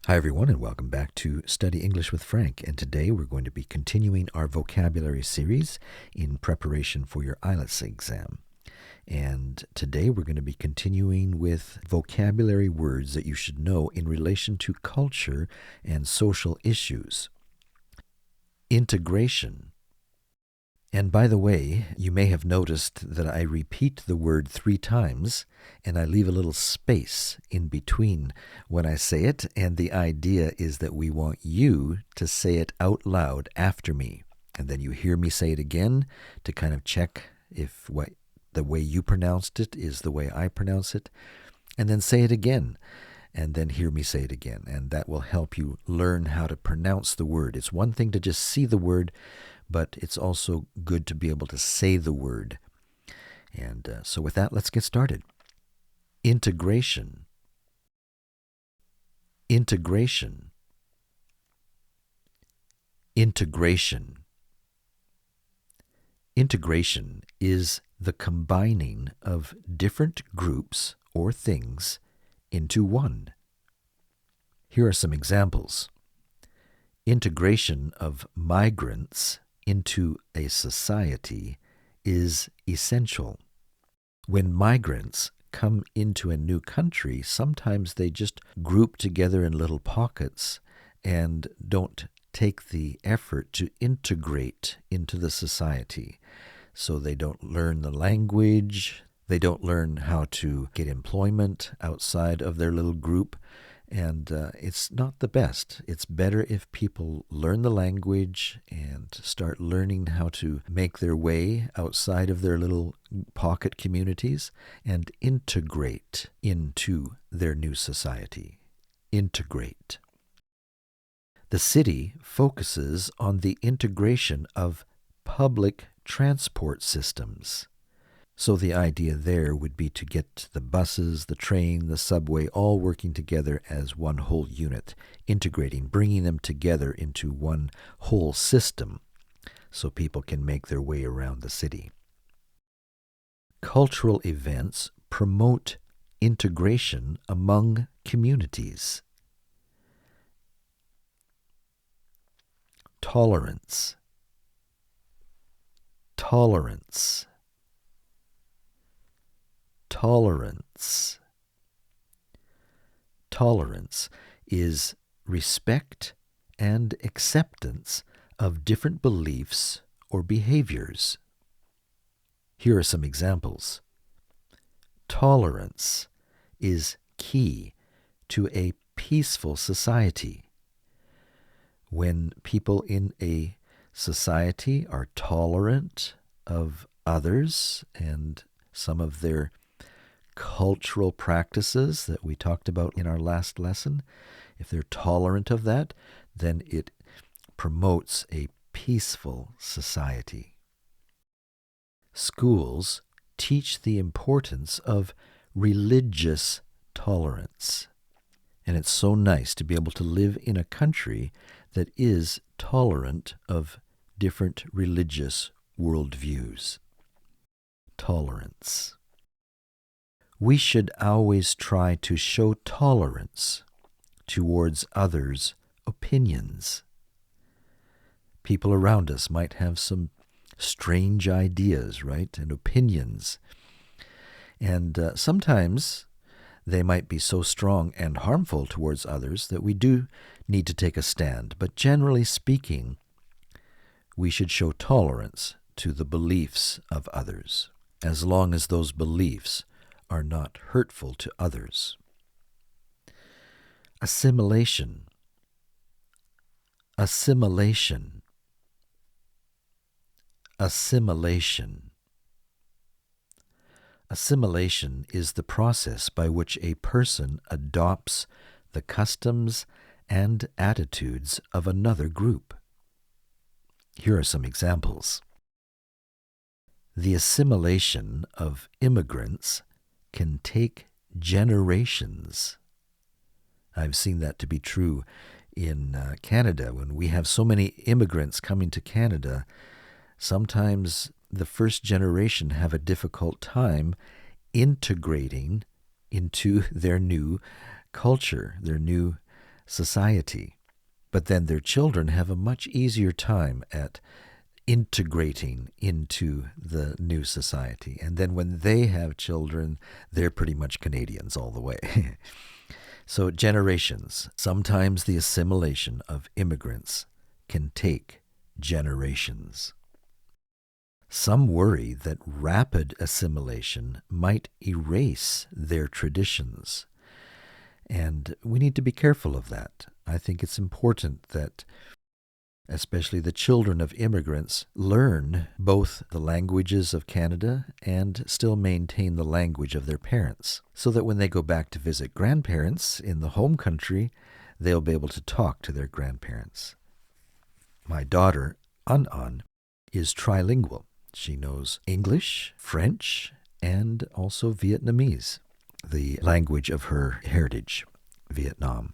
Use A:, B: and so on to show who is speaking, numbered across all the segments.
A: Hi, everyone, and welcome back to Study English with Frank. And today we're going to be continuing our vocabulary series in preparation for your IELTS exam. And today we're going to be continuing with vocabulary words that you should know in relation to culture and social issues. Integration. And by the way, you may have noticed that I repeat the word 3 times and I leave a little space in between when I say it, and the idea is that we want you to say it out loud after me. And then you hear me say it again to kind of check if the way you pronounced it is the way I pronounce it, and then say it again. And then hear me say it again. And that will help you learn how to pronounce the word. It's one thing to just see the word, but it's also good to be able to say the word. And so with that, let's get started. Integration. Integration. Integration. Integration is the combining of different groups or things into one. Here are some examples. Integration of migrants into a society is essential. When migrants come into a new country, sometimes they just group together in little pockets and don't take the effort to integrate into the society. So they don't learn the language, they don't learn how to get employment outside of their little group, and it's not the best. It's better if people learn the language and start learning how to make their way outside of their little pocket communities and integrate into their new society. Integrate. The city focuses on the integration of public transport systems. So the idea there would be to get the buses, the train, the subway all working together as one whole unit, integrating, bringing them together into one whole system so people can make their way around the city. Cultural events promote integration among communities. Tolerance. Tolerance. Tolerance. Tolerance is respect and acceptance of different beliefs or behaviors. Here are some examples. Tolerance is key to a peaceful society. When people in a society are tolerant of others and some of their cultural practices that we talked about in our last lesson, if they're tolerant of that, then it promotes a peaceful society. Schools teach the importance of religious tolerance. And it's so nice to be able to live in a country that is tolerant of different religious worldviews. Tolerance. We should always try to show tolerance towards others' opinions. People around us might have some strange ideas, right, and opinions. And sometimes they might be so strong and harmful towards others that we do need to take a stand. But generally speaking, we should show tolerance to the beliefs of others, as long as those beliefs are not hurtful to others. Assimilation. Assimilation. Assimilation. Assimilation is the process by which a person adopts the customs and attitudes of another group. Here are some examples. The assimilation of immigrants can take generations. I've seen that to be true in Canada. When we have so many immigrants coming to Canada, sometimes the first generation have a difficult time integrating into their new culture, their new society. But then their children have a much easier time at integrating into the new society. And then when they have children, they're pretty much Canadians all the way. So generations. Sometimes the assimilation of immigrants can take generations. Some worry that rapid assimilation might erase their traditions. And we need to be careful of that. I think it's important that especially the children of immigrants learn both the languages of Canada and still maintain the language of their parents, so that when they go back to visit grandparents in the home country, they'll be able to talk to their grandparents. My daughter, An, is trilingual. She knows English, French, and also Vietnamese, the language of her heritage, Vietnam.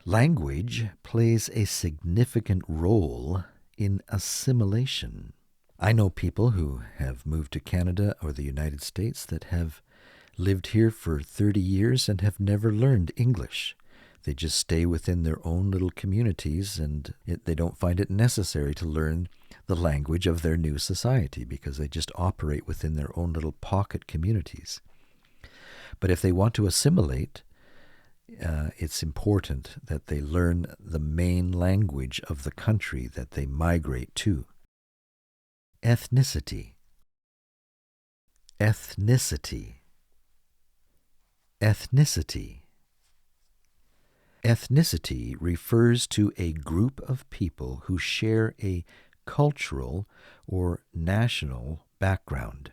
A: Language plays a significant role in assimilation. I know people who have moved to Canada or the United States that have lived here for 30 years and have never learned English. They just stay within their own little communities, and they don't find it necessary to learn the language of their new society because they just operate within their own little pocket communities. But if they want to assimilate, it's important that they learn the main language of the country that they migrate to. Ethnicity. Ethnicity. Ethnicity. Ethnicity refers to a group of people who share a cultural or national background.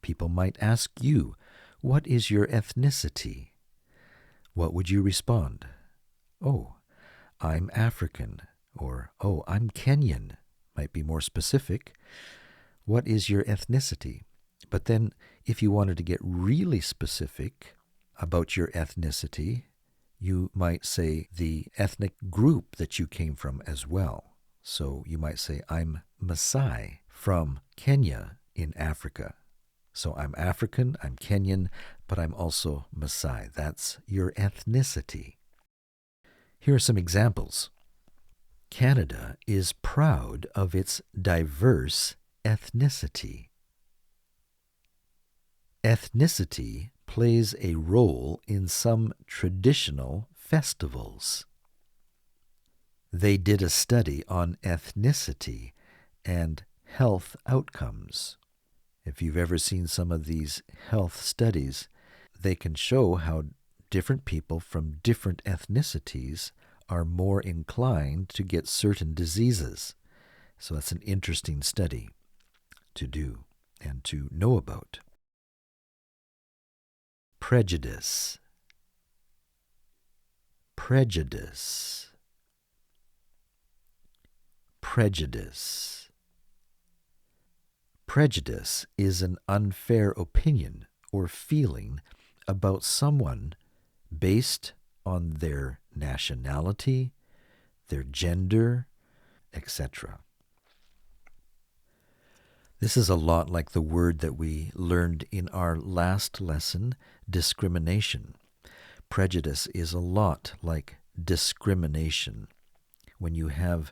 A: People might ask you, "What is your ethnicity?" What would you respond? "Oh, I'm African," or "Oh, I'm Kenyan." Might be more specific. What is your ethnicity? But then if you wanted to get really specific about your ethnicity, you might say the ethnic group that you came from as well. So you might say, "I'm Maasai from Kenya in Africa." So I'm African, I'm Kenyan, but I'm also Maasai. That's your ethnicity. Here are some examples. Canada is proud of its diverse ethnicity. Ethnicity plays a role in some traditional festivals. They did a study on ethnicity and health outcomes. If you've ever seen some of these health studies, they can show how different people from different ethnicities are more inclined to get certain diseases. So that's an interesting study to do and to know about. Prejudice. Prejudice. Prejudice. Prejudice is an unfair opinion or feeling about someone based on their nationality, their gender, etc. This is a lot like the word that we learned in our last lesson, discrimination. Prejudice is a lot like discrimination. When you have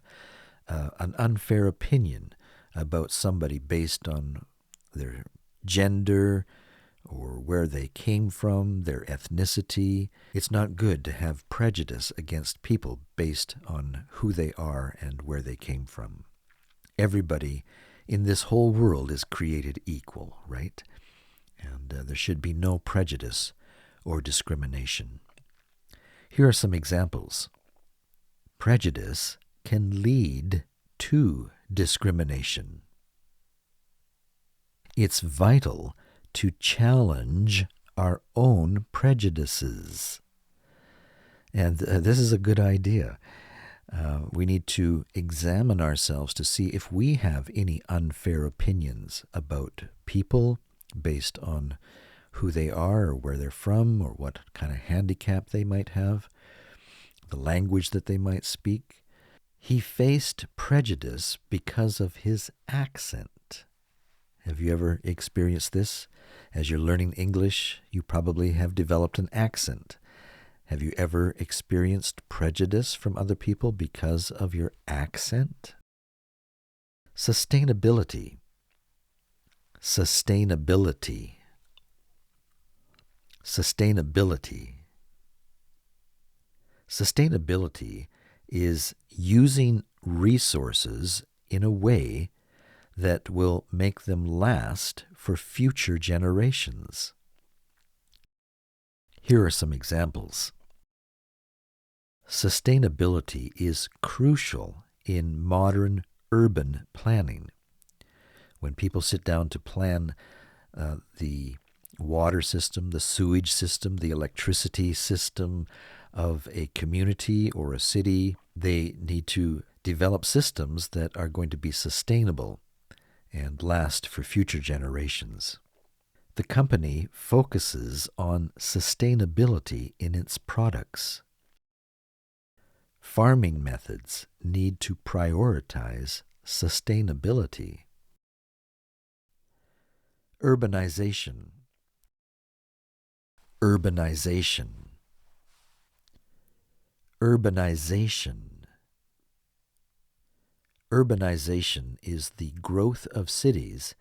A: an unfair opinion about somebody based on their gender or where they came from, their ethnicity. It's not good to have prejudice against people based on who they are and where they came from. Everybody in this whole world is created equal, right? And there should be no prejudice or discrimination. Here are some examples. Prejudice can lead to discrimination. It's vital to challenge our own prejudices. And this is a good idea. We need to examine ourselves to see if we have any unfair opinions about people based on who they are or where they're from or what kind of handicap they might have, the language that they might speak. He faced prejudice because of his accent. Have you ever experienced this? As you're learning English, you probably have developed an accent. Have you ever experienced prejudice from other people because of your accent? Sustainability. Sustainability. Sustainability. Sustainability is using resources in a way that will make them last for future generations. Here are some examples. Sustainability is crucial in modern urban planning. When people sit down to plan the water system, the sewage system, the electricity system of a community or a city, they need to develop systems that are going to be sustainable and last for future generations. The company focuses on sustainability in its products. Farming methods need to prioritize sustainability. Urbanization. Urbanization. Urbanization. Urbanization is the growth of cities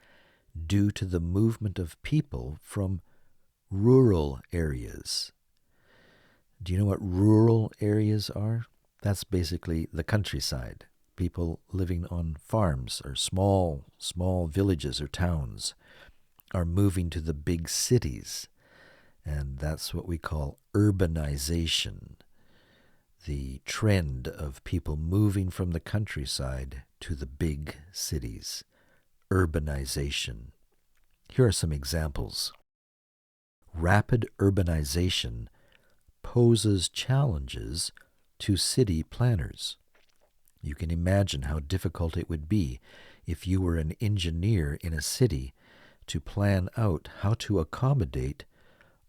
A: due to the movement of people from rural areas. Do you know what rural areas are? That's basically the countryside. People living on farms or small villages or towns are moving to the big cities. And that's what we call urbanization. The trend of people moving from the countryside to the big cities. Urbanization. Here are some examples. Rapid urbanization poses challenges to city planners. You can imagine how difficult it would be if you were an engineer in a city to plan out how to accommodate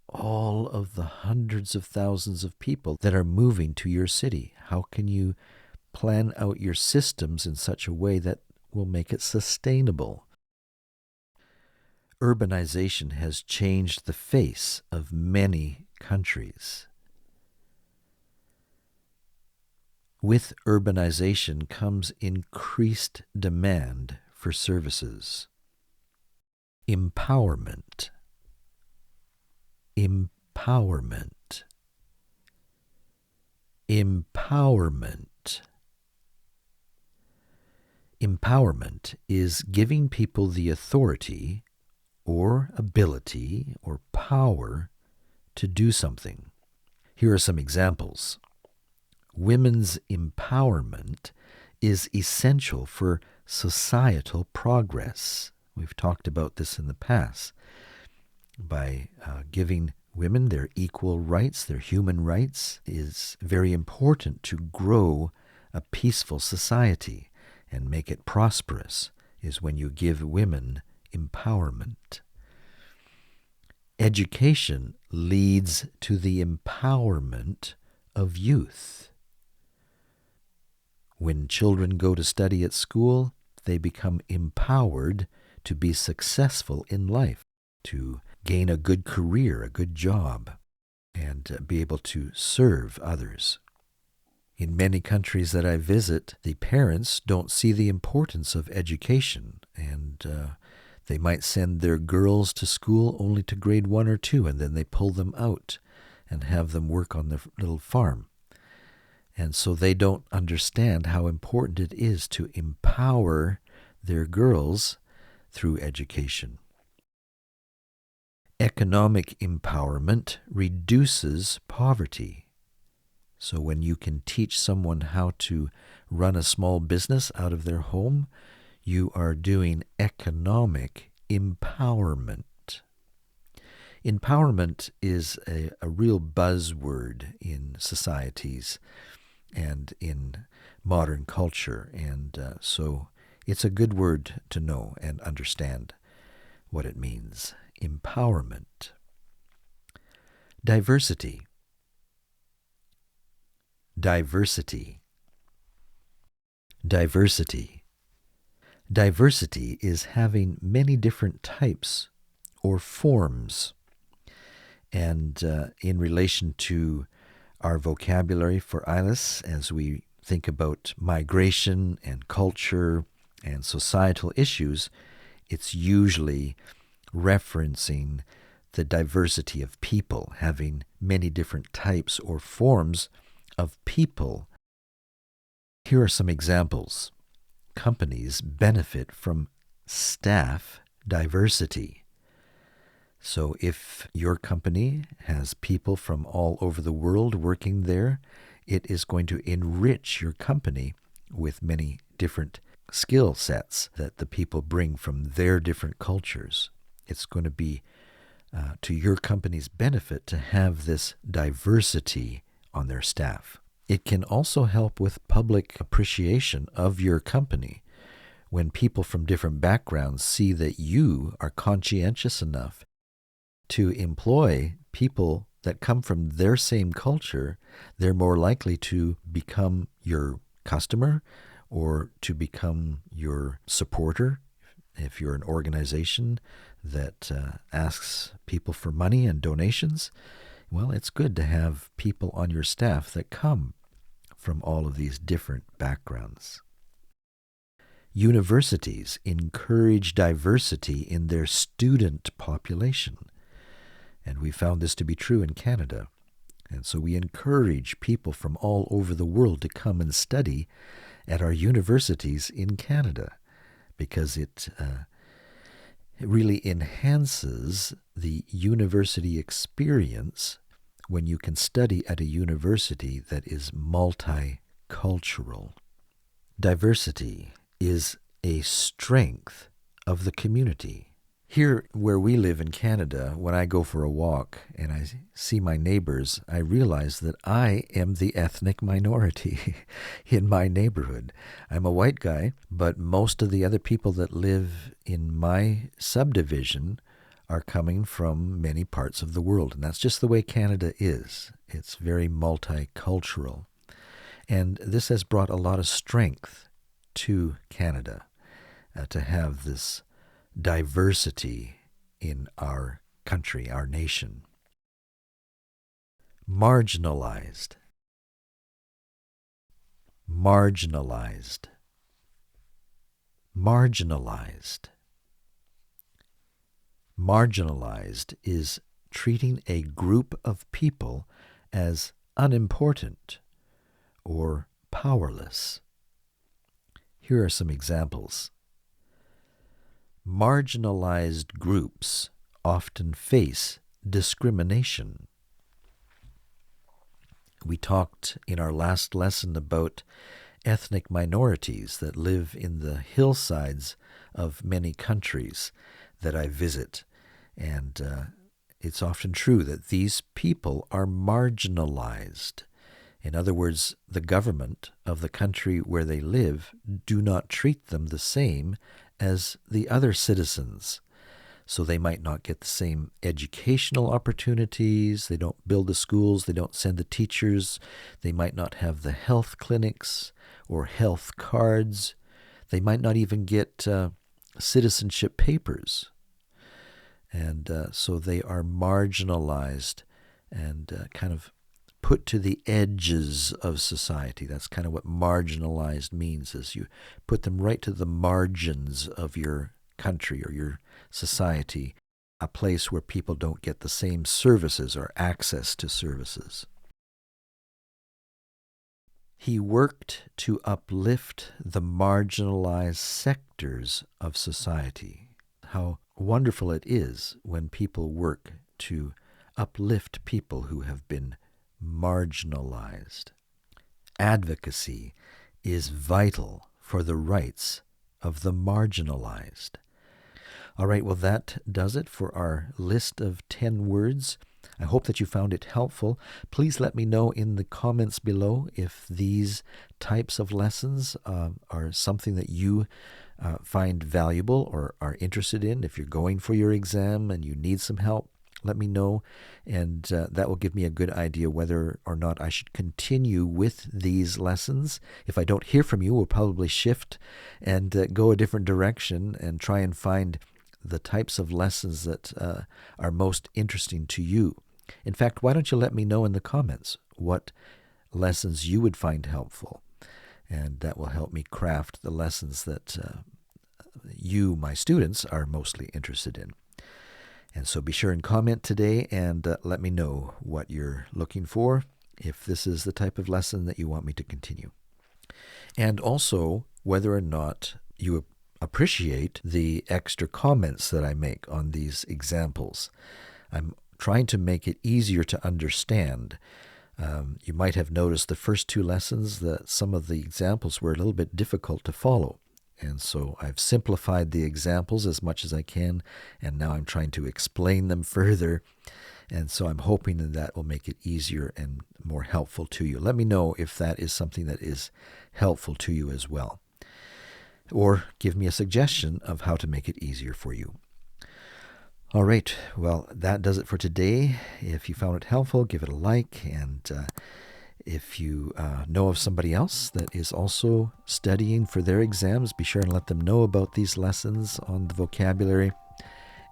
A: all of the hundreds of thousands of people that are moving to your city. How can you plan out your systems in such a way that will make it sustainable? Urbanization has changed the face of many countries. With urbanization comes increased demand for services. Empowerment. Empowerment. Empowerment. Empowerment is giving people the authority or ability or power to do something. Here are some examples. Women's empowerment is essential for societal progress. We've talked about this in the past. By giving women their equal rights, their human rights, is very important to grow a peaceful society and make it prosperous, is when you give women empowerment. Education leads to the empowerment of youth. When children go to study at school, they become empowered to be successful in life, to gain a good career, a good job, and be able to serve others. In many countries that I visit, the parents don't see the importance of education, and they might send their girls to school only to grade 1 or 2, and then they pull them out and have them work on their little farm. And so they don't understand how important it is to empower their girls through education. Economic empowerment reduces poverty. So when you can teach someone how to run a small business out of their home, you are doing economic empowerment. Empowerment is a real buzzword in societies and in modern culture, and so it's a good word to know and understand what it means. Empowerment. Diversity. Diversity. Diversity. Diversity is having many different types or forms. And in relation to our vocabulary for IELTS as we think about migration and culture and societal issues, it's usually referencing the diversity of people, having many different types or forms of people. Here are some examples. Companies benefit from staff diversity. So if your company has people from all over the world working there, it is going to enrich your company with many different skill sets that the people bring from their different cultures. It's going to be to your company's benefit to have this diversity on their staff. It can also help with public appreciation of your company when people from different backgrounds see that you are conscientious enough to employ people that come from their same culture. They're more likely to become your customer or to become your supporter. If you're an organization that asks people for money and donations, well, it's good to have people on your staff that come from all of these different backgrounds. Universities encourage diversity in their student population. And we found this to be true in Canada. And so we encourage people from all over the world to come and study at our universities in Canada because it really enhances the university experience when you can study at a university that is multicultural. Diversity is a strength of the community. Here where we live in Canada, when I go for a walk and I see my neighbors, I realize that I am the ethnic minority in my neighborhood. I'm a white guy, but most of the other people that live in my subdivision are coming from many parts of the world. And that's just the way Canada is. It's very multicultural. And this has brought a lot of strength to Canada to have this diversity in our country, our nation. Marginalized. Marginalized. Marginalized. Marginalized is treating a group of people as unimportant or powerless. Here are some examples. Marginalized groups often face discrimination. We talked in our last lesson about ethnic minorities that live in the hillsides of many countries that I visit. And it's often true that these people are marginalized. In other words, the government of the country where they live do not treat them the same as the other citizens. So they might not get the same educational opportunities, they don't build the schools, they don't send the teachers, they might not have the health clinics or health cards, they might not even get citizenship papers. And so they are marginalized and kind of put to the edges of society. That's kind of what marginalized means, is you put them right to the margins of your country or your society, a place where people don't get the same services or access to services. He worked to uplift the marginalized sectors of society. How wonderful it is when people work to uplift people who have been marginalized. Advocacy is vital for the rights of the marginalized. All right, well, that does it for our list of 10 words. I hope that you found it helpful. Please let me know in the comments below if these types of lessons are something that you find valuable or are interested in. If you're going for your exam and you need some help, let me know, and that will give me a good idea whether or not I should continue with these lessons. If I don't hear from you, we'll probably shift and go a different direction and try and find the types of lessons that are most interesting to you. In fact, why don't you let me know in the comments? what lessons you would find helpful. And that will help me craft the lessons that you, my students, are mostly interested in. And so be sure and comment today and let me know what you're looking for, if this is the type of lesson that you want me to continue. And also whether or not you appreciate the extra comments that I make on these examples. I'm trying to make it easier to understand. You might have noticed the first two lessons that some of the examples were a little bit difficult to follow. And so I've simplified the examples as much as I can, and now I'm trying to explain them further. And so I'm hoping that will make it easier and more helpful to you. Let me know if that is something that is helpful to you as well. Or give me a suggestion of how to make it easier for you. All right, well, that does it for today. If you found it helpful, give it a like, and if you know of somebody else that is also studying for their exams, be sure and let them know about these lessons on the vocabulary.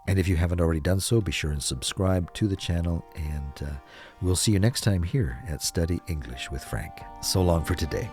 A: And if you haven't already done so, be sure and subscribe to the channel, and we'll see you next time here at Study English with Frank. So long for today.